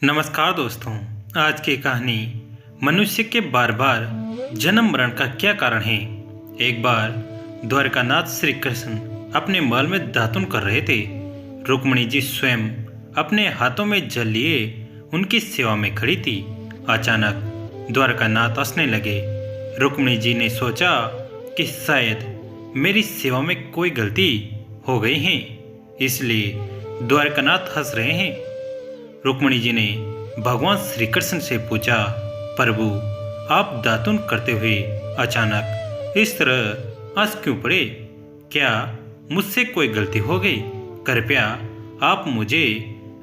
नमस्कार दोस्तों। आज की कहानी मनुष्य के बार बार जन्म मरण का क्या कारण है। एक बार द्वारकानाथ श्री कृष्ण अपने महल में दातुन कर रहे थे। रुक्मिणी जी स्वयं अपने हाथों में जल लिए उनकी सेवा में खड़ी थी। अचानक द्वारकानाथ हंसने लगे। रुक्मिणी जी ने सोचा कि शायद मेरी सेवा में कोई गलती हो गई है, इसलिए द्वारकानाथ हंस रहे हैं। रुक्मिणी जी ने भगवान श्री कृष्ण से पूछा, प्रभु आप दातुन करते हुए अचानक इस तरह हंस क्यों पड़े? क्या मुझसे कोई गलती हो गई? कृपया आप मुझे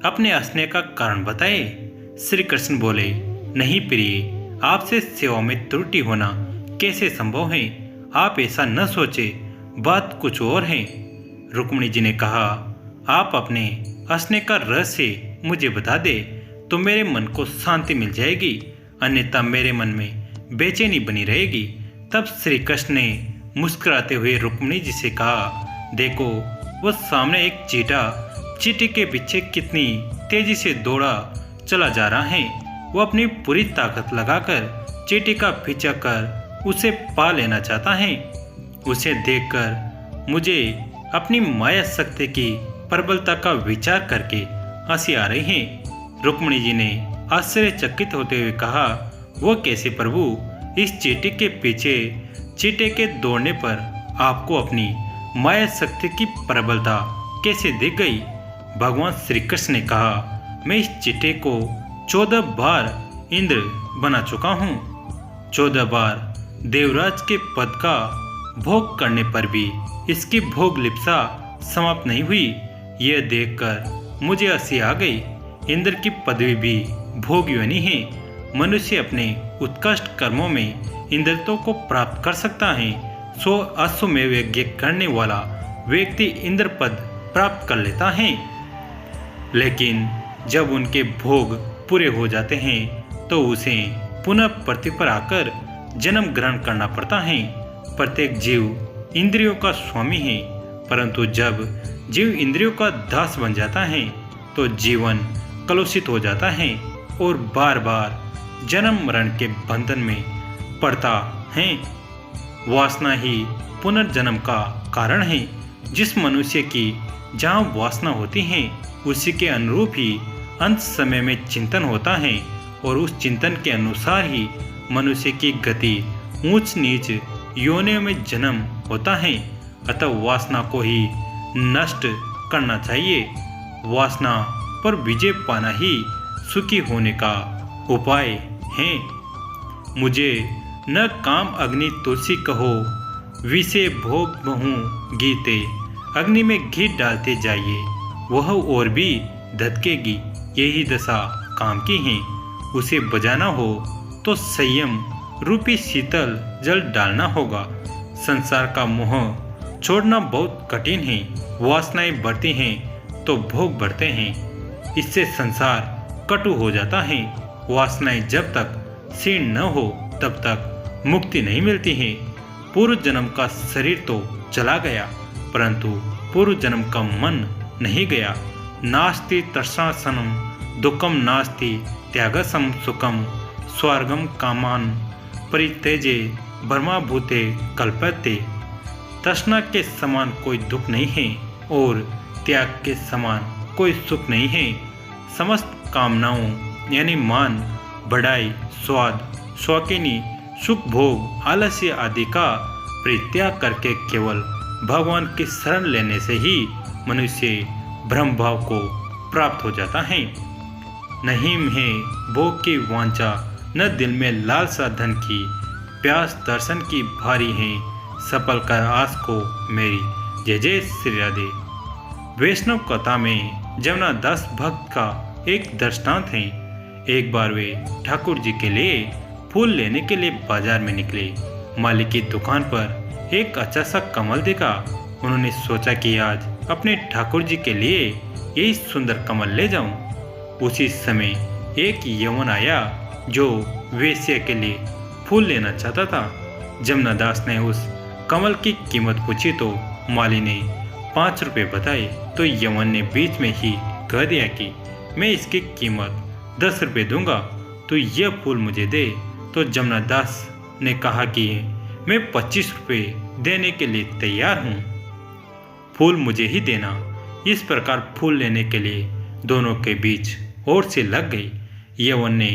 अपने हंसने का कारण बताएं। श्री कृष्ण बोले, नहीं प्रिय, आपसे सेवा में त्रुटि होना कैसे संभव है? आप ऐसा न सोचे, बात कुछ और है। रुक्मिणी जी ने कहा, आप अपने हंसने का रहस्य मुझे बता दे तो मेरे मन को शांति मिल जाएगी, अन्यथा मेरे मन में बेचैनी बनी रहेगी। तब श्री कृष्ण ने मुस्कुराते हुए रुक्मिणी जी से कहा, देखो वो सामने एक चींटा चींटी के पीछे कितनी तेजी से दौड़ा चला जा रहा है। वो अपनी पूरी ताकत लगाकर चींटी का पीछा कर उसे पा लेना चाहता है। उसे देखकर मुझे अपनी माया शक्ति की प्रबलता का विचार करके हंसी आ रही है। रुक्मिणी जी ने आश्चर्यचकित होते हुए कहा, वो कैसे प्रभु? इस चींटी के पीछे चींटे के दौड़ने पर आपको अपनी माया शक्ति की प्रबलता कैसे दिख गई? भगवान श्री कृष्ण ने कहा, मैं इस चींटे को 14 बार इंद्र बना चुका हूँ। 14 बार देवराज के पद का भोग करने पर भी इसकी भोग लिप्सा समाप्त नहीं हुई। यह देखकर मुझे हंसी आ गई। इंद्र की पदवी भी भोग योनि है। मनुष्य अपने उत्कृष्ट कर्मों में इंद्रत्व को प्राप्त कर सकता है। सो अश्वमेव यज्ञ करने वाला व्यक्ति इंद्र पद प्राप्त कर लेता है, लेकिन जब उनके भोग पूरे हो जाते हैं तो उसे पुनः पृथ्वी पर आकर जन्म ग्रहण करना पड़ता है। प्रत्येक जीव इंद्रियों का स्वामी है, परंतु जब जीव इंद्रियों का दास बन जाता है तो जीवन कलुषित हो जाता है और बार बार जन्म मरण के बंधन में पड़ता है। वासना ही पुनर्जन्म का कारण है। जिस मनुष्य की जहाँ वासना होती है उसी के अनुरूप ही अंत समय में चिंतन होता है और उस चिंतन के अनुसार ही मनुष्य की गति ऊंच नीच योनियों में जन्म होता है। अतः वासना को ही नष्ट करना चाहिए। वासना पर विजय पाना ही सुखी होने का उपाय है। मुझे न काम अग्नि तुलसी कहो, विषे भोग बहु गीते। अग्नि में घी डालते जाइए, वह और भी धधकेगी। यही दशा काम की है। उसे बजाना हो तो संयम रूपी शीतल जल डालना होगा। संसार का मोह छोड़ना बहुत कठिन है। वासनाएं बढ़ती हैं तो भोग बढ़ते हैं। इससे संसार कटु हो जाता है। वासनाएं जब तक क्षीण न हो तब तक मुक्ति नहीं मिलती है। पूर्व जन्म का शरीर तो चला गया, परंतु पूर्व जन्म का मन नहीं गया। नास्ति तृष्णासनम दुखम नास्ति त्यागसम सुखम स्वर्गम कामान परित्यजे ब्रह्मभूते कल्पते। तृष्णा के समान कोई दुख नहीं है और त्याग के समान कोई सुख नहीं है। समस्त कामनाओं यानी मान, बढ़ाई, स्वाद, शौकीनी, सुख भोग, आलस्य आदि का परित्याग करके केवल भगवान की शरण लेने से ही मनुष्य ब्रह्म भाव को प्राप्त हो जाता है। नहीं है भोग की वांछा, न दिल में लालसा धन की, प्यास दर्शन की भारी है, सफल कर आस को मेरी। जय जय श्री राधे। वैष्णव कथा में जमुना दास भक्त का एक दृष्टांत है। एक बार वे ठाकुर जी के लिए फूल लेने के लिए बाजार में निकले। माली की दुकान पर एक अच्छा सा कमल देखा। उन्होंने सोचा कि आज अपने ठाकुर जी के लिए यही सुंदर कमल ले जाऊं। उसी समय एक यवन आया जो वेश्या के लिए फूल लेना चाहता था। जमुना दास ने उस कमल की कीमत पूछी तो माली ने 5 रुपए बताए तो यवन ने बीच में ही कह दिया कि मैं इसकी कीमत 10 रुपये दूंगा तो यह फूल मुझे दे। तो जमुना दास ने कहा कि मैं 25 रुपये देने के लिए तैयार हूँ, फूल मुझे ही देना। इस प्रकार फूल लेने के लिए दोनों के बीच और से लग गई। यवन ने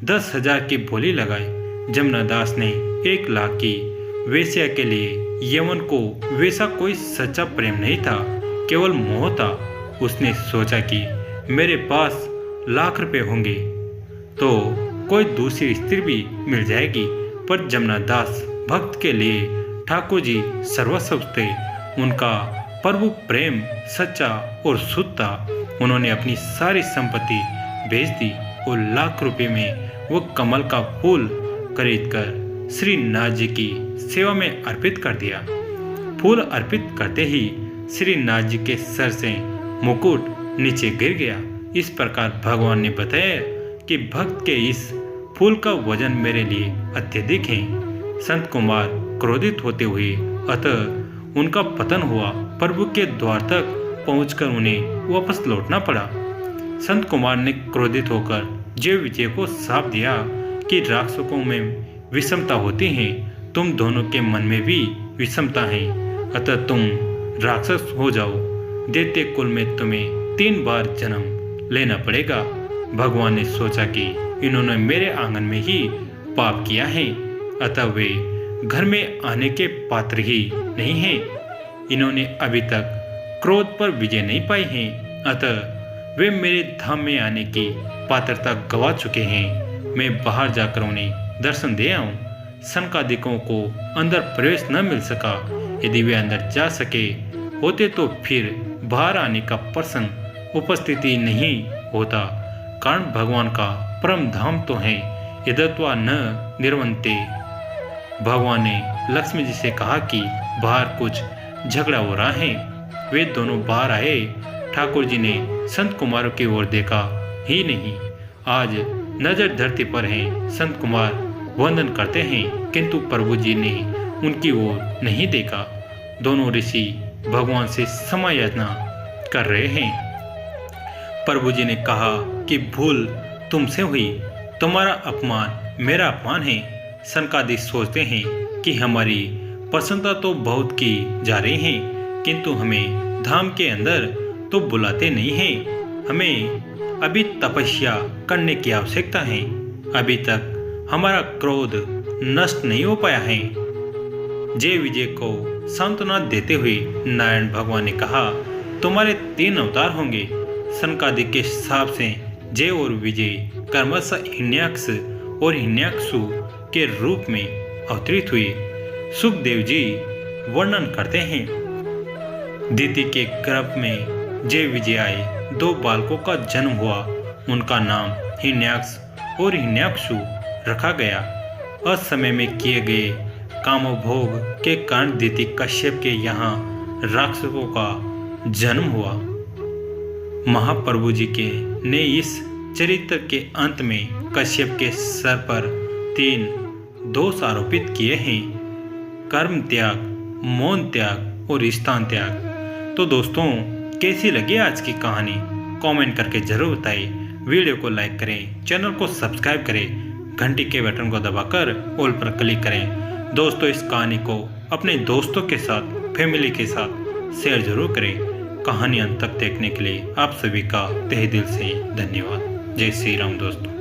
10,000 की बोली लगाई। जमुना दास ने 1,00,000 की वेश्या के लिए यवन को वैसा कोई सच्चा प्रेम नहीं था, केवल मोह था। उसने सोचा कि मेरे पास 1,00,000 रुपये होंगे तो कोई दूसरी स्त्री भी मिल जाएगी। पर जमुना दास भक्त के लिए ठाकुर जी सर्वस्व थे। उनका प्रभु प्रेम सच्चा और शुद्ध था। उन्होंने अपनी सारी संपत्ति बेच दी और 1,00,000 रुपये में वो कमल का फूल खरीदकर श्री नाथ जी की सेवा में अर्पित कर दिया। फूल अर्पित करते ही श्री नाथ जी के सर से मुकुट नीचे गिर गया। इस प्रकार भगवान ने बताया कि भक्त के इस फूल का वजन मेरे लिए अत्यधिक है। संत कुमार क्रोधित होते हुए अतः उनका पतन हुआ। प्रभु के द्वार तक पहुंचकर उन्हें वापस लौटना पड़ा। संत कुमार ने क्रोधित होकर जय विजय को श्राप दिया कि राक्षसों में विषमता होती है, तुम दोनों के मन में भी विषमता है, अतः तुम राक्षस हो जाओ। दैत्य कुल में तुम्हें 3 बार जन्म लेना पड़ेगा। भगवान ने सोचा कि इन्होंने मेरे आंगन में ही पाप किया है, अतः वे घर में आने के पात्र ही नहीं हैं। इन्होंने अभी तक क्रोध पर विजय नहीं पाई है, अतः वे मेरे धाम में आने की पात्रता गवा चुके हैं। मैं बाहर जाकर उन्हें दर्शन दे आऊं। सनकादिकों को अंदर प्रवेश न मिल सका। यदि वे अंदर जा सके होते तो फिर बाहर आने का प्रसंग उपस्थिति नहीं होता। कारण भगवान का परम धाम तो है, यदत्वा न निर्वंते। भगवान ने लक्ष्मी जी से कहा कि बाहर कुछ झगड़ा हो रहा है। वे दोनों बाहर आए। ठाकुर जी ने संत कुमारों की ओर देखा ही नहीं। आज नजर धरती पर है। संत कुमार वंदन करते हैं, किंतु प्रभु जी ने उनकी ओर नहीं देखा। दोनों ऋषि भगवान से क्षमा याचना कर रहे हैं। प्रभु जी ने कहा कि भूल तुमसे हुई, तुम्हारा अपमान मेरा अपमान है। सनकादिक सोचते हैं कि हमारी प्रसन्नता तो बहुत की जा रही है, किंतु हमें धाम के अंदर तो बुलाते नहीं हैं। हमें अभी तपस्या करने की आवश्यकता है। अभी तक हमारा क्रोध नष्ट नहीं हो पाया है। जय विजय को सांत्वना देते हुए नारायण भगवान ने कहा, तुम्हारे 3 अवतार होंगे। सनकादिक के हिसाब से जय और विजय कर्मश हिरण्याक्ष और हिरण्याक्षु के रूप में अवतरित हुए। सुखदेव जी वर्णन करते हैं, दिति के गर्भ में जय विजय आए। 2 बालकों का जन्म हुआ। उनका नाम हिरण्याक्ष और हिरण्याक्षु रखा गया। असमय में किए गए कामभोग के कारण दिति कश्यप के यहाँ राक्षसों का जन्म हुआ। महाप्रभु जी के ने इस चरित्र के अंत में कश्यप के सर पर 3 दोष आरोपित किए हैं, कर्म त्याग, मौन त्याग और स्थान त्याग। तो दोस्तों, कैसी लगी आज की कहानी कमेंट करके जरूर बताइए। वीडियो को लाइक करें, चैनल को सब्सक्राइब करें, घंटी के बटन को दबाकर ऑल पर क्लिक करें। दोस्तों, इस कहानी को अपने दोस्तों के साथ, फैमिली के साथ शेयर जरूर करें। कहानी अंत तक देखने के लिए आप सभी का तहे दिल से धन्यवाद। जय श्री राम दोस्तों।